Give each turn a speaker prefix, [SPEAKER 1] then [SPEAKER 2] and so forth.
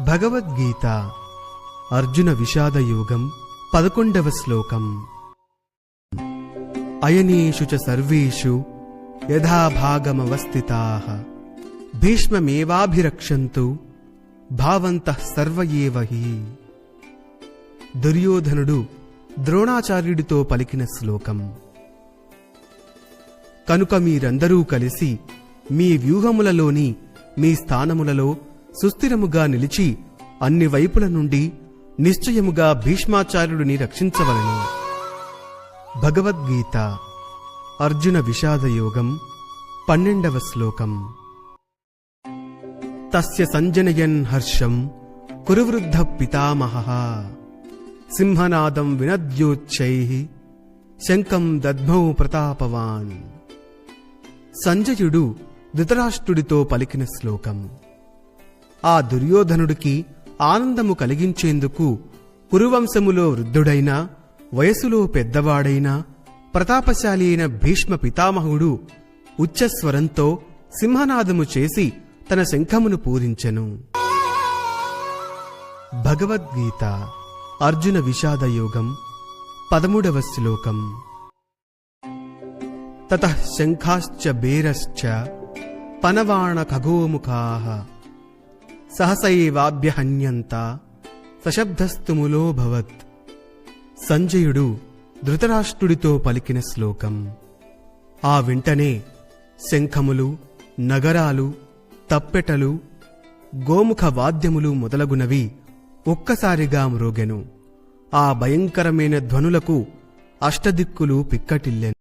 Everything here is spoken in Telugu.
[SPEAKER 1] భగవద్గీత అర్జున విషాదయోగం 11వ శ్లోకం. అయనేషు చ సర్వేషు యథాభాగమవస్థితాః భీష్మమేవాభిరక్షन्तు భావంతః సర్వ ఏవ హి. దుర్యోధనుడు ద్రోణాచార్యుడితో పలికిన శ్లోకం. కనుక మీరందరూ కలిసి మీ వ్యూహములలోని మీ స్థానములలో సుస్థిరముగా నిలిచి అన్ని వైపుల నుండి నిశ్చయముగా భీష్మాచార్యుడిని రక్షించవలెను. భగవద్గీత అర్జున విషాదయోగం 12వ శ్లోకం. తస్య సంజనయన్ హర్షం కురువృద్ధ పితామహః సింహనాదం వినద్యోచ్చైః శంఖం దద్మౌ ప్రతాపవాన్. సంజయుడు ధృతరాష్ట్రుడితో పలికిన శ్లోకం. ఆ దుర్యోధనుడికి ఆనందము కలిగించేందుకు కురువంశములో వృద్ధుడైన వయసులో పెద్దవాడైన ప్రతాపశాలి అయిన భీష్మ పితామహుడు ఉచ్చస్వరంతో సింహనాదము చేసి తన శంఖమును పూరించెను. భగవద్గీత అర్జున విషాదయోగం 13వ శ్లోకం. తతః శంఖాశ్చ బేరశ్చ పనవాణ ఖగోముఖాః సహసైవాభ్యహన్యంత సశబ్దస్తుములోభవత్. సంజయుడు ధృతరాష్ట్రుడితో పలికిన శ్లోకం. ఆ వెంటనే శంఖములు, నగరాలు, తప్పెటలు, గోముఖ వాద్యములు మొదలగునవి ఒక్కసారిగా మ్రోగెను. ఆ భయంకరమైన ధ్వనులకు అష్టదిక్కులు పిక్కటిల్లెను.